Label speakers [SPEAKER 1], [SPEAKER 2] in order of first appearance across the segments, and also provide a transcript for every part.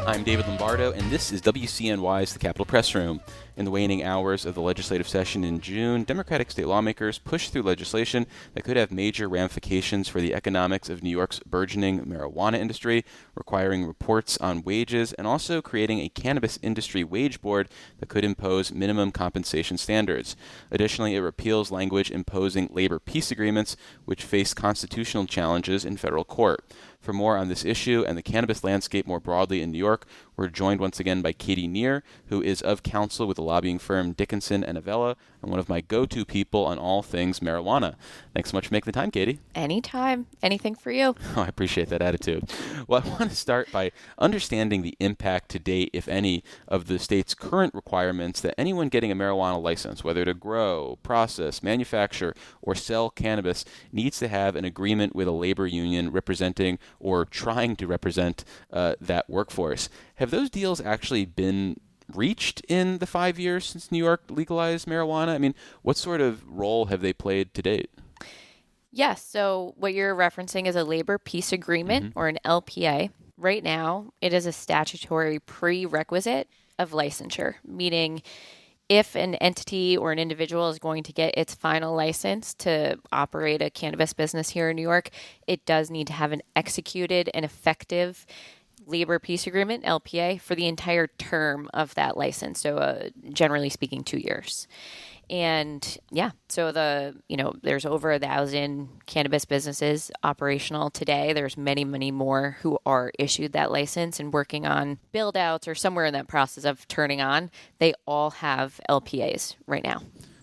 [SPEAKER 1] I'm David Lombardo, and this is WCNY's The Capitol Press Room. In the waning hours of the legislative session in June, Democratic state lawmakers pushed through legislation that could have major ramifications for the economics of New York's burgeoning marijuana industry, requiring reports on wages and also creating a cannabis industry wage board that could impose minimum compensation standards. Additionally, it repeals language imposing labor peace agreements, which face constitutional challenges in federal court. For more on this issue and the cannabis landscape more broadly in New York, we're joined once again by Katie Neer, who is of counsel with the lobbying firm Dickinson and Avella, and one of my go-to people on all things marijuana. Thanks so much for making the time, Katie.
[SPEAKER 2] Anytime. Anything for you.
[SPEAKER 1] Oh, I appreciate that attitude. Well, I want to start by understanding the impact to date, if any, of the state's current requirements that anyone getting a marijuana license, whether to grow, process, manufacture, or sell cannabis, needs to have an agreement with a labor union representing or trying to represent that workforce. Have those deals actually been reached in the 5 years since New York legalized marijuana? I mean, what sort of role have they played to date?
[SPEAKER 2] Yes. So what you're referencing is a labor peace agreement or an LPA. Right now, it is a statutory prerequisite of licensure, meaning if an entity or an individual is going to get its final license to operate a cannabis business here in New York, it does need to have an executed and effective labor peace agreement, LPA, for the entire term of that license. So generally speaking, 2 years. And yeah, so there's over 1,000 cannabis businesses operational today. There's many, many more who are issued that license and working on build outs or somewhere in that process of turning on. They all have LPAs right now.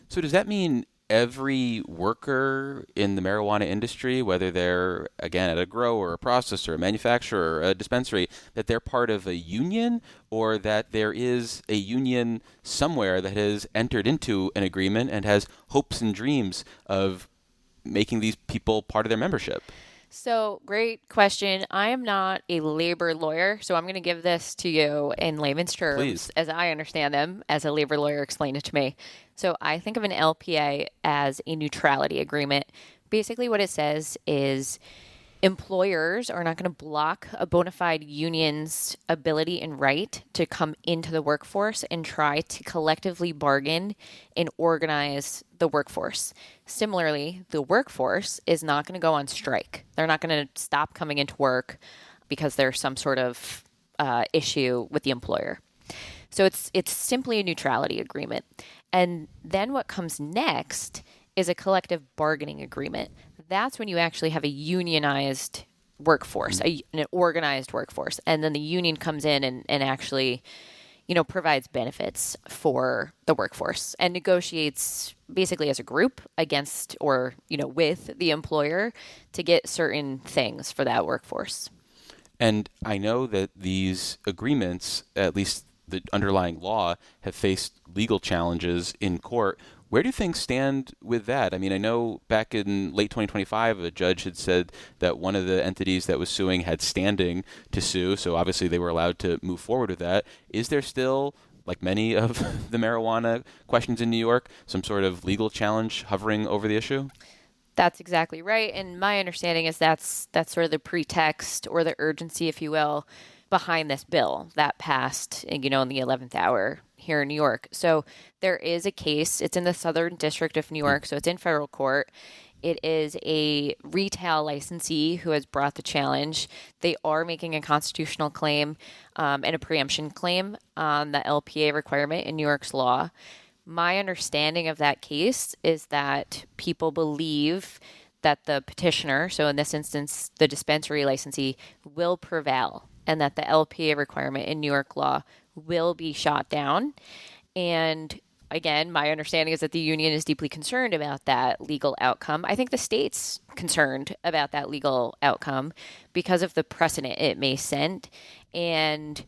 [SPEAKER 1] So does that mean every worker in the marijuana industry, whether they're, again, at a grow or a processor, a manufacturer, a dispensary, that they're part of a union, or that there is a union somewhere that has entered into an agreement and has hopes and dreams of making these people part of their membership?
[SPEAKER 2] So, great question. I am not a labor lawyer, so I'm going to give this to you in layman's terms,
[SPEAKER 1] Please.
[SPEAKER 2] as I understand them, as a labor lawyer explained it to me. So, I think of an LPA as a neutrality agreement. Basically, what it says is employers are not going to block a bona fide union's ability and right to come into the workforce and try to collectively bargain and organize the workforce. Similarly, the workforce is not going to go on strike. They're not going to stop coming into work because there's some sort of issue with the employer. So it's simply a neutrality agreement. And then what comes next is a collective bargaining agreement. That's when you actually have a unionized workforce, an organized workforce. And then the union comes in and actually, provides benefits for the workforce and negotiates basically as a group against or, with the employer to get certain things for that workforce.
[SPEAKER 1] And I know that these agreements, at least the underlying law, have faced legal challenges in court. Where do things stand with that? I mean, I know back in late 2025, a judge had said that one of the entities that was suing had standing to sue, so obviously they were allowed to move forward with that. Is there still, like many of the marijuana questions in New York, some sort of legal challenge hovering over the issue?
[SPEAKER 2] That's exactly right. And my understanding is that's sort of the pretext or the urgency, if you will, behind this bill that passed, in the 11th hour here in New York. So there is a case. It's in the Southern District of New York, so it's in federal court. It is a retail licensee who has brought the challenge. They are making a constitutional claim and a preemption claim on the LPA requirement in New York's law. My understanding of that case is that people believe that the petitioner, so in this instance, the dispensary licensee, will prevail and that the LPA requirement in New York law will be shot down. And again, my understanding is that the union is deeply concerned about that legal outcome. I think the state's concerned about that legal outcome because of the precedent it may send and,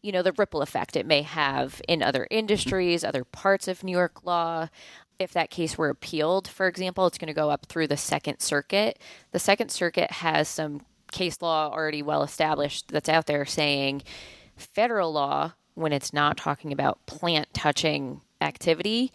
[SPEAKER 2] the ripple effect it may have in other industries, other parts of New York law. If that case were appealed, for example, it's going to go up through the Second Circuit. The Second Circuit has some case law already well established that's out there saying federal law, when it's not talking about plant touching activity,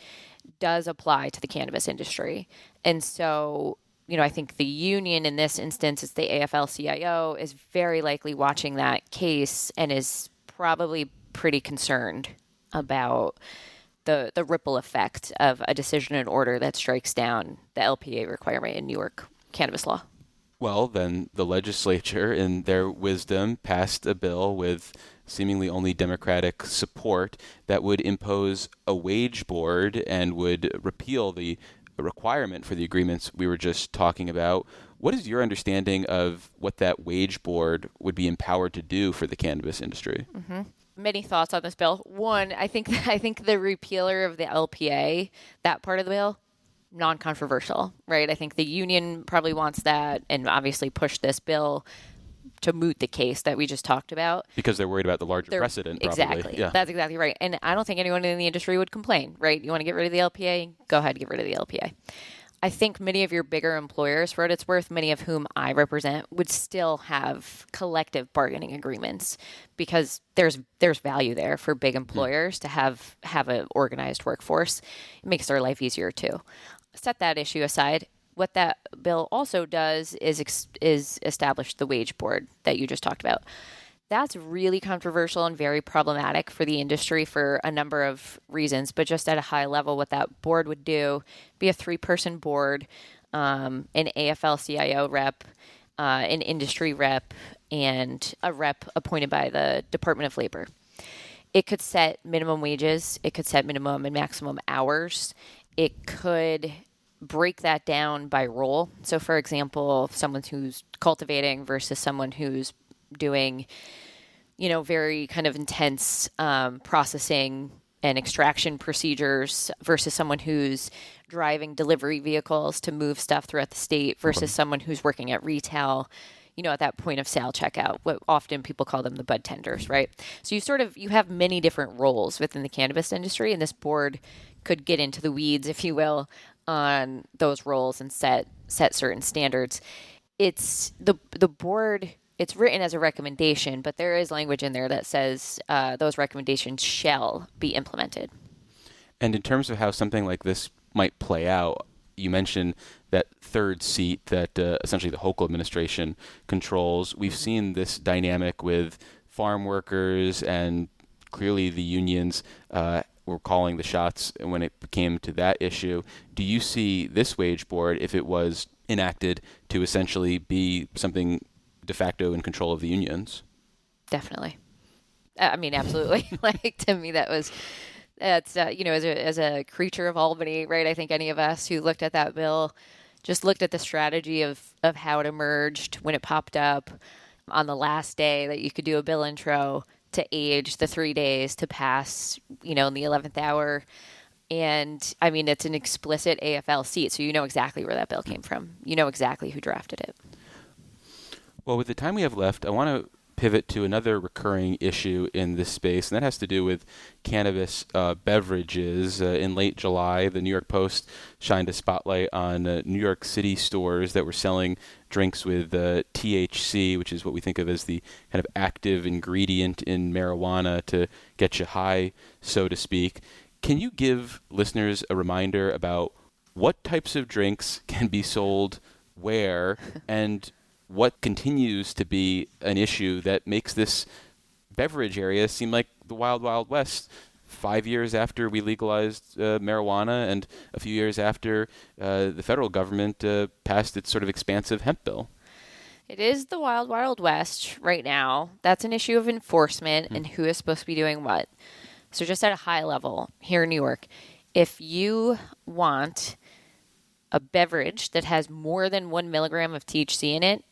[SPEAKER 2] does apply to the cannabis industry. And so, I think the union in this instance, it's the AFL-CIO, is very likely watching that case and is probably pretty concerned about the ripple effect of a decision and order that strikes down the LPA requirement in New York cannabis law.
[SPEAKER 1] Well, then the legislature, in their wisdom, passed a bill with seemingly only Democratic support that would impose a wage board and would repeal the requirement for the agreements we were just talking about. What is your understanding of what that wage board would be empowered to do for the cannabis industry?
[SPEAKER 2] Mm-hmm. Many thoughts on this bill. One, I think the repealer of the LPA, that part of the bill, non-controversial, right? I think the union probably wants that and obviously pushed this bill to moot the case that we just talked about.
[SPEAKER 1] Because they're worried about the larger precedent, probably.
[SPEAKER 2] Exactly.
[SPEAKER 1] Yeah.
[SPEAKER 2] That's exactly right. And I don't think anyone in the industry would complain, right? You want to get rid of the LPA? Go ahead, get rid of the LPA. I think many of your bigger employers, for what it's worth, many of whom I represent, would still have collective bargaining agreements because there's value there for big employers to have an organized workforce. It makes their life easier too. Set that issue aside. What that bill also does is establish the wage board that you just talked about. That's really controversial and very problematic for the industry for a number of reasons. But just at a high level, what that board would do, be a 3-person board, an AFL-CIO rep, an industry rep, and a rep appointed by the Department of Labor. It could set minimum wages. It could set minimum and maximum hours. It could break that down by role. So, for example, someone who's cultivating versus someone who's doing, very kind of intense processing and extraction procedures versus someone who's driving delivery vehicles to move stuff throughout the state versus someone who's working at retail, at that point of sale checkout, what often people call them the bud tenders, right? So you have many different roles within the cannabis industry, and this board could get into the weeds, if you will, on those roles and set certain standards. It's the board. It's written as a recommendation, but there is language in there that says those recommendations shall be implemented.
[SPEAKER 1] And in terms of how something like this might play out, you mentioned that third seat that essentially the Hochul administration controls. We've seen this dynamic with farm workers, and clearly the unions were calling the shots when it came to that issue. Do you see this wage board, if it was enacted, to essentially be something de facto in control of the unions?
[SPEAKER 2] Definitely. I mean, absolutely. To me, that's as a creature of Albany, right? I think any of us who looked at that bill just looked at the strategy of how it emerged when it popped up on the last day that you could do a bill intro to age the 3 days to pass, in the 11th hour. And I mean, it's an explicit AFL seat, so you know exactly where that bill came from. You know exactly who drafted it.
[SPEAKER 1] Well, with the time we have left, I want to pivot to another recurring issue in this space, and that has to do with cannabis beverages. In late July, the New York Post shined a spotlight on New York City stores that were selling drinks with THC, which is what we think of as the kind of active ingredient in marijuana to get you high, so to speak. Can you give listeners a reminder about what types of drinks can be sold where, and what continues to be an issue that makes this beverage area seem like the wild, wild west 5 years after we legalized marijuana and a few years after the federal government passed its sort of expansive hemp bill?
[SPEAKER 2] It is the wild, wild west right now. That's an issue of enforcement and who is supposed to be doing what. So just at a high level here in New York, if you want a beverage that has more than 1 milligram of THC in it,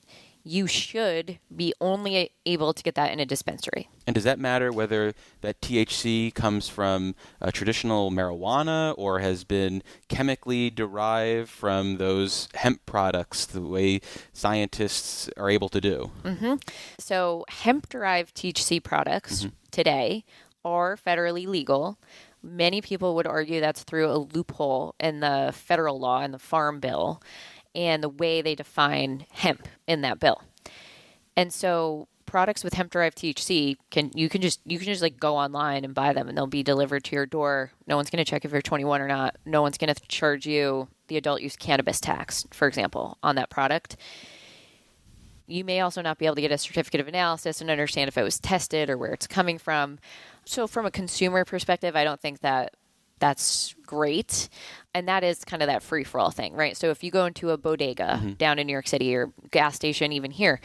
[SPEAKER 2] you should be only able to get that in a dispensary.
[SPEAKER 1] And does that matter whether that THC comes from traditional marijuana or has been chemically derived from those hemp products, the way scientists are able to do?
[SPEAKER 2] Mm-hmm. So hemp-derived THC products today are federally legal. Many people would argue that's through a loophole in the federal law and the Farm Bill and the way they define hemp in that bill. And so products with hemp-derived THC you can just like go online and buy them, and they'll be delivered to your door. No one's going to check if you're 21 or not. No one's going to charge you the adult use cannabis tax, for example, on that product. You may also not be able to get a certificate of analysis and understand if it was tested or where it's coming from. So from a consumer perspective, I don't think that that's great. And that is kind of that free-for-all thing, right? So if you go into a bodega down in New York City or gas station, even here,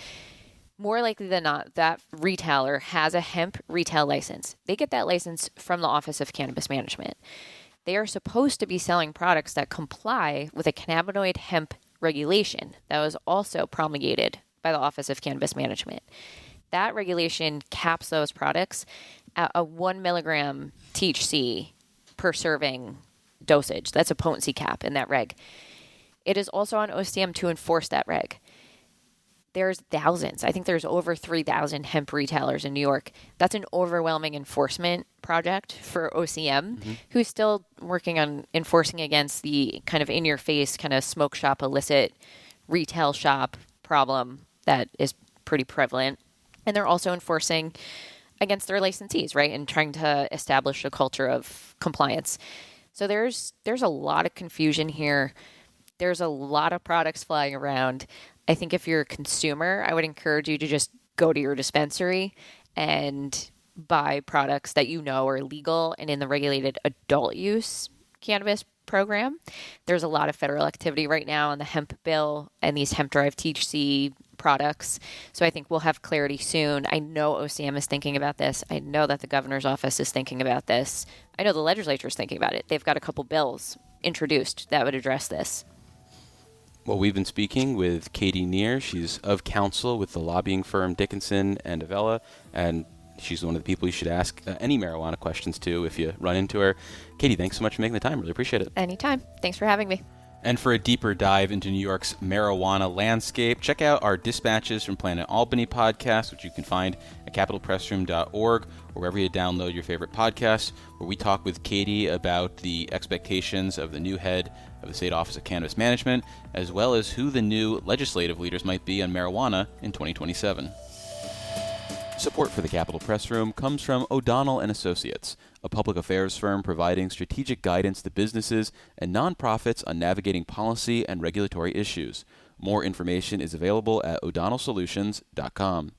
[SPEAKER 2] more likely than not, that retailer has a hemp retail license. They get that license from the Office of Cannabis Management. They are supposed to be selling products that comply with a cannabinoid hemp regulation that was also promulgated by the Office of Cannabis Management. That regulation caps those products at a 1 milligram THC per serving dosage. That's a potency cap in that reg. It is also on OCM to enforce that reg. There's thousands. I think there's over 3,000 hemp retailers in New York. That's an overwhelming enforcement project for OCM, who's still working on enforcing against the kind of in-your-face kind of smoke shop, illicit retail shop problem that is pretty prevalent. And they're also enforcing against their licensees, right, and trying to establish a culture of compliance. So there's a lot of confusion here. There's a lot of products flying around. I think if you're a consumer, I would encourage you to just go to your dispensary and buy products that you know are legal and in the regulated adult use cannabis program. There's a lot of federal activity right now on the hemp bill and these hemp-derived THC products. So I think we'll have clarity soon. I know OCM is thinking about this. I know that the governor's office is thinking about this. I know the legislature is thinking about it. They've got a couple bills introduced that would address this.
[SPEAKER 1] Well, we've been speaking with Katie Neer. She's of counsel with the lobbying firm Dickinson and Avella, and she's one of the people you should ask any marijuana questions to if you run into her. Katie, thanks so much for making the time. Really appreciate it.
[SPEAKER 2] Anytime. Thanks for having me.
[SPEAKER 1] And for a deeper dive into New York's marijuana landscape, check out our Dispatches from Planet Albany podcast, which you can find at capitalpressroom.org or wherever you download your favorite podcasts, where we talk with Katie about the expectations of the new head of the State Office of Cannabis Management, as well as who the new legislative leaders might be on marijuana in 2027. Support for the Capitol Press Room comes from O'Donnell & Associates, a public affairs firm providing strategic guidance to businesses and nonprofits on navigating policy and regulatory issues. More information is available at o'donnellsolutions.com.